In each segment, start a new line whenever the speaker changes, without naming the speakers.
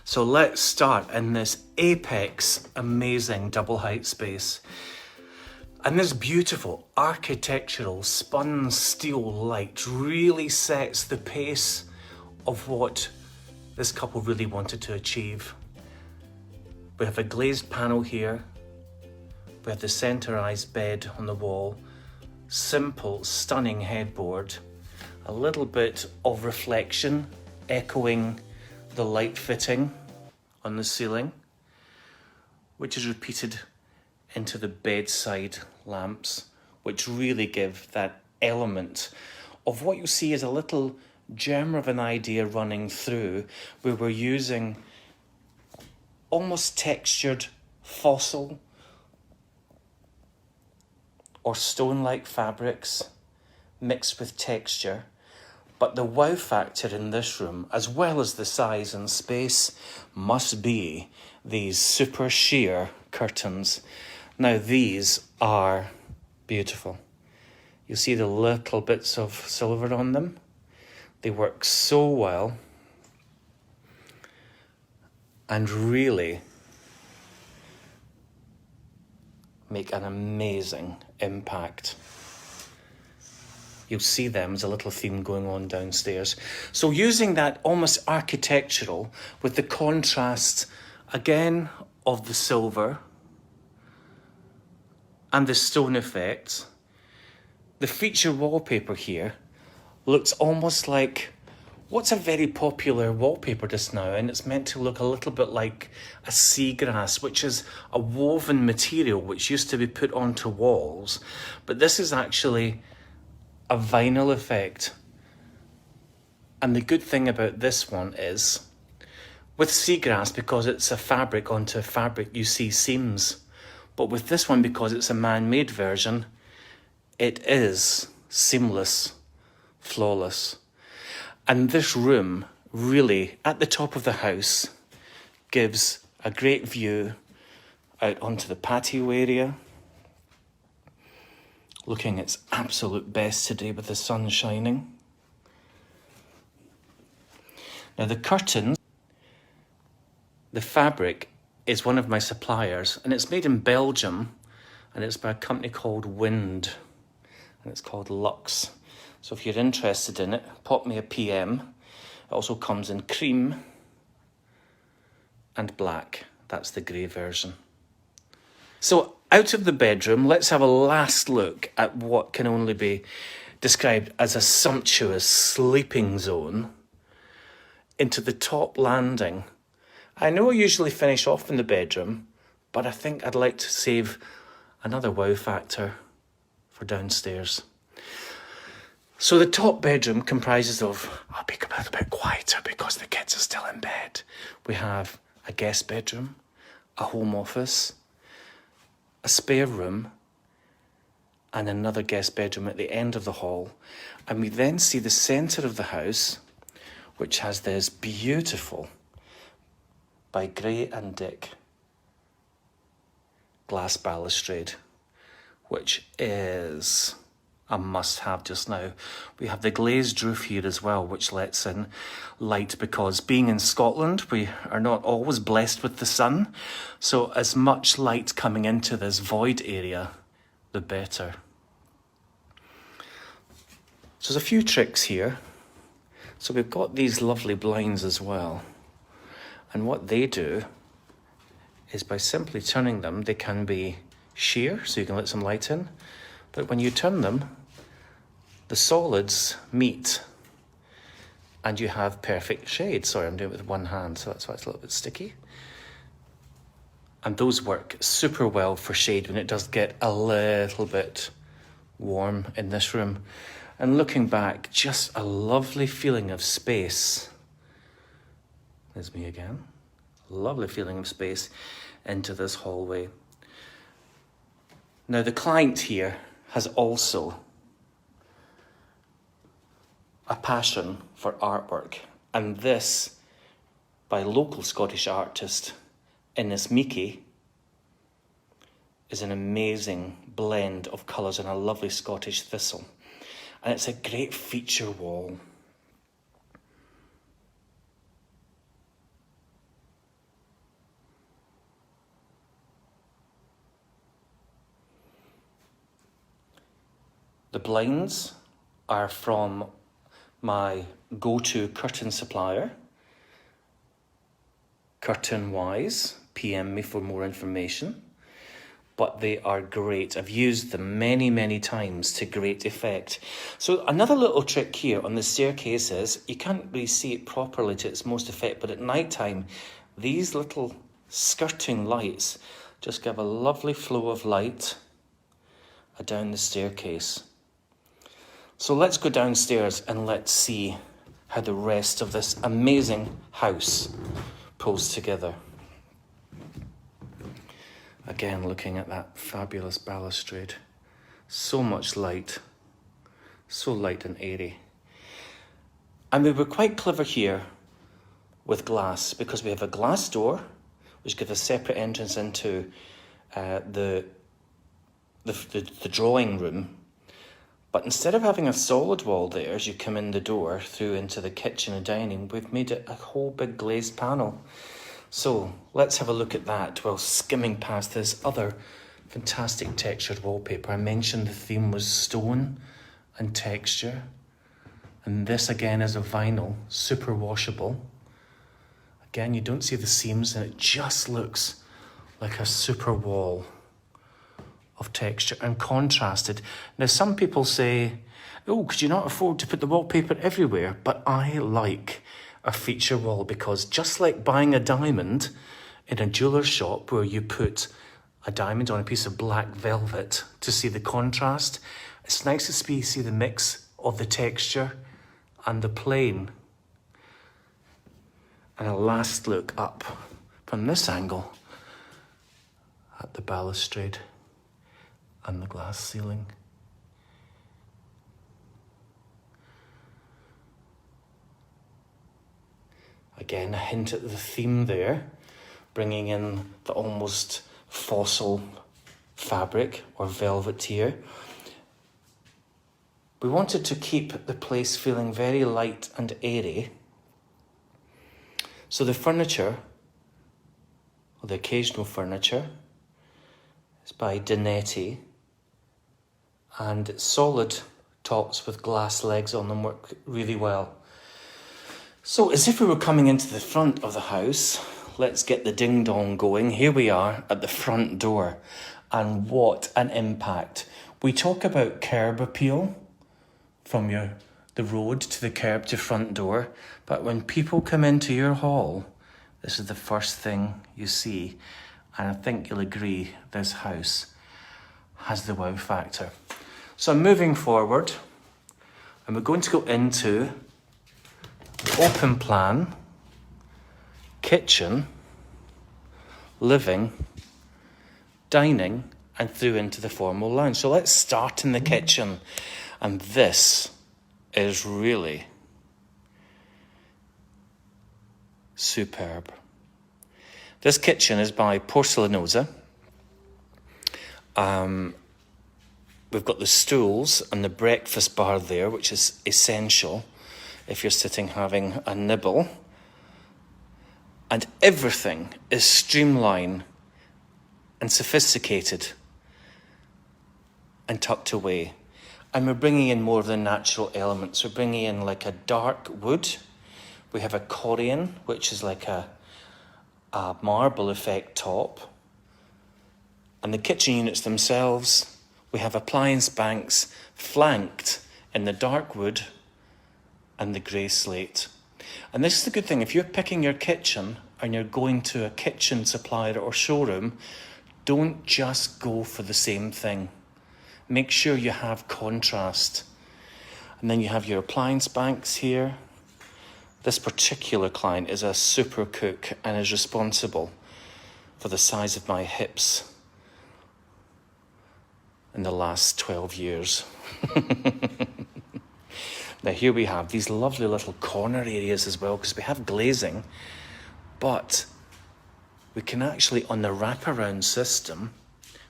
So let's start in this apex, amazing double height space. And this beautiful architectural spun steel light really sets the pace of what this couple really wanted to achieve. We have a glazed panel here. We have the centerized bed on the wall. Simple, stunning headboard. A little bit of reflection echoing the light fitting on the ceiling, which is repeated into the bedside lamps, which really give that element of what you see as a little germ of an idea running through, where we're using almost textured fossil or stone-like fabrics mixed with texture. But the wow factor in this room, as well as the size and space, must be these super sheer curtains. Now these are beautiful. You see the little bits of silver on them? They work so well and really make an amazing impact. You'll see them as a little theme going on downstairs. So using that almost architectural with the contrast again of the silver and the stone effects, the feature wallpaper here looks almost like what's a very popular wallpaper just now, and it's meant to look a little bit like a seagrass, which is a woven material which used to be put onto walls, but this is actually a vinyl effect. And the good thing about this one is, with seagrass, because it's a fabric onto fabric, you see seams. But with this one, because it's a man-made version, it is seamless, flawless. And this room really, at the top of the house, gives a great view out onto the patio area, looking its absolute best today with the sun shining. Now the curtains, the fabric is one of my suppliers, and it's made in Belgium, and it's by a company called Wind, and it's called Lux. So if you're interested in it, pop me a PM. It also comes in cream and black. That's the grey version. So out of the bedroom, let's have a last look at what can only be described as a sumptuous sleeping zone into the top landing. I know I usually finish off in the bedroom, but I think I'd like to save another wow factor for downstairs. So the top bedroom comprises of, I'll be a little bit quieter because the kids are still in bed. We have a guest bedroom, a home office, a spare room, and another guest bedroom at the end of the hall. And we then see the centre of the house, which has this beautiful, by Gray and Dick, glass balustrade, which is a must-have just now. We have the glazed roof here as well, which lets in light, because being in Scotland, we are not always blessed with the sun. So as much light coming into this void area, the better. So there's a few tricks here. So we've got these lovely blinds as well. And what they do is, by simply turning them, they can be sheer, so you can let some light in. But when you turn them, the solids meet and you have perfect shade. Sorry, I'm doing it with one hand, so that's why it's a little bit sticky. And those work super well for shade when it does get a little bit warm in this room. And looking back, just a lovely feeling of space. There's me again. Lovely feeling of space into this hallway. Now the client here has also a passion for artwork, and this by local Scottish artist Innes Meekie is an amazing blend of colours and a lovely Scottish thistle, and it's a great feature wall. The blinds are from my go-to curtain supplier, Curtain Wise. PM me for more information. But they are great. I've used them many, many times to great effect. So another little trick here on the staircase is, you can't really see it properly to its most effect, but at night time, these little skirting lights just give a lovely flow of light down the staircase. So let's go downstairs and let's see how the rest of this amazing house pulls together. Again, looking at that fabulous balustrade. So much light. So light and airy. And we were quite clever here with glass, because we have a glass door, which gives a separate entrance into the drawing room. But instead of having a solid wall there as you come in the door through into the kitchen and dining, we've made it a whole big glazed panel. So let's have a look at that while skimming past this other fantastic textured wallpaper. I mentioned the theme was stone and texture. And this again is a vinyl, super washable. Again, you don't see the seams and it just looks like a super wall of texture and contrasted. Now some people say, oh, could you not afford to put the wallpaper everywhere? But I like a feature wall, because just like buying a diamond in a jeweller's shop where you put a diamond on a piece of black velvet to see the contrast, it's nice to see the mix of the texture and the plain. And a last look up from this angle at the balustrade and the glass ceiling. Again, a hint at the theme there, bringing in the almost fossil fabric or velvet here. We wanted to keep the place feeling very light and airy. So the furniture, or the occasional furniture, is by Dinetti, and solid tops with glass legs on them work really well. So as if we were coming into the front of the house, let's get the ding dong going. Here we are at the front door, and what an impact. We talk about curb appeal from the road to the curb to front door, but when people come into your hall, this is the first thing you see, and I think you'll agree this house has the wow factor. So I'm moving forward, and we're going to go into open plan, kitchen, living, dining, and through into the formal lounge. So let's start in the kitchen. And this is really superb. This kitchen is by Porcelanosa. We've got the stools and the breakfast bar there, which is essential if you're sitting having a nibble. And everything is streamlined and sophisticated and tucked away. And we're bringing in more of the natural elements. We're bringing in like a dark wood. We have a Corian, which is like a marble effect top. And the kitchen units themselves, we have appliance banks flanked in the dark wood and the grey slate. And this is the good thing, if you're picking your kitchen and you're going to a kitchen supplier or showroom, don't just go for the same thing. Make sure you have contrast. And then you have your appliance banks here. This particular client is a super cook and is responsible for the size of my hips in the last 12 years. Now here we have these lovely little corner areas as well, because we have glazing, but we can actually, on the wraparound system,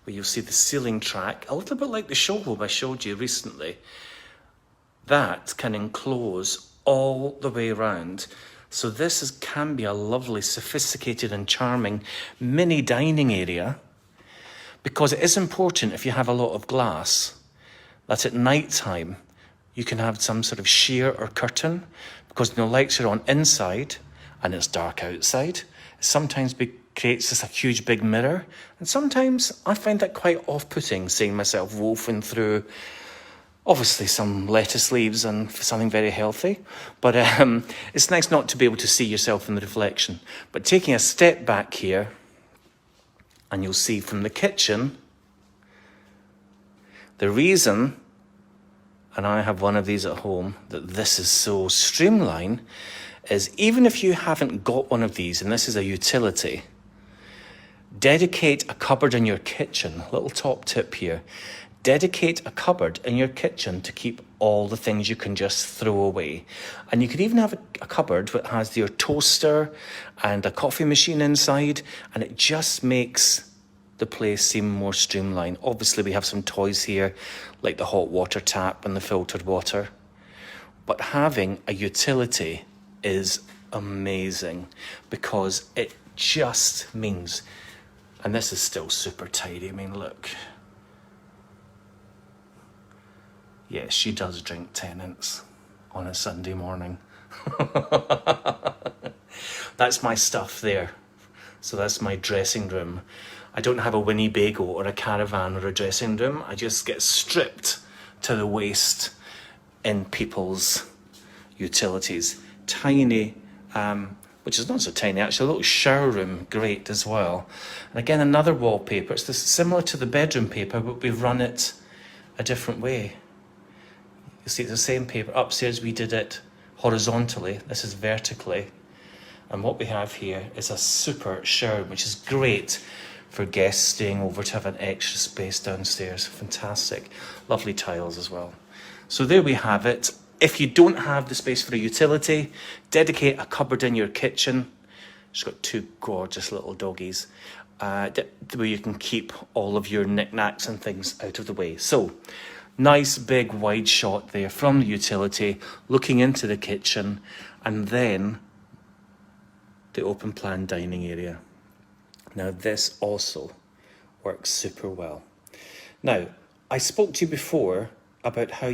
where you'll see the ceiling track, a little bit like the show home I showed you recently, that can enclose all the way around. So this can be a lovely, sophisticated and charming mini dining area, because it is important, if you have a lot of glass, that at night time you can have some sort of sheer or curtain, because no lights are on inside and it's dark outside. It sometimes creates this a huge big mirror, and sometimes I find that quite off-putting, seeing myself wolfing through obviously some lettuce leaves and something very healthy, but it's nice not to be able to see yourself in the reflection. But taking a step back here, and you'll see from the kitchen, the reason, and I have one of these at home, that this is so streamlined is even if you haven't got one of these, and this is a utility, dedicate a cupboard in your kitchen. Little top tip here. Dedicate a cupboard in your kitchen to keep all the things you can just throw away. And you could even have a cupboard that has your toaster and a coffee machine inside, and it just makes the place seem more streamlined. Obviously, we have some toys here, like the hot water tap and the filtered water. But having a utility is amazing, because it just means, and this is still super tidy. I mean, look. Yes, she does drink Tennent's on a Sunday morning. That's my stuff there. So that's my dressing room. I don't have a Winnebago or a caravan or a dressing room. I just get stripped to the waist in people's utilities. Tiny, which is not so tiny actually, a little shower room, great as well. And again, another wallpaper. It's similar to the bedroom paper, but we've run it a different way. You see, it's the same paper. Upstairs we did it horizontally. This is vertically. And what we have here is a super shower room, which is great for guests staying over to have an extra space downstairs. Fantastic. Lovely tiles as well. So there we have it. If you don't have the space for a utility, dedicate a cupboard in your kitchen. She's got two gorgeous little doggies, where you can keep all of your knickknacks and things out of the way. So, nice big wide shot there from the utility, looking into the kitchen, and then the open plan dining area. Now this also works super well. Now, I spoke to you before about how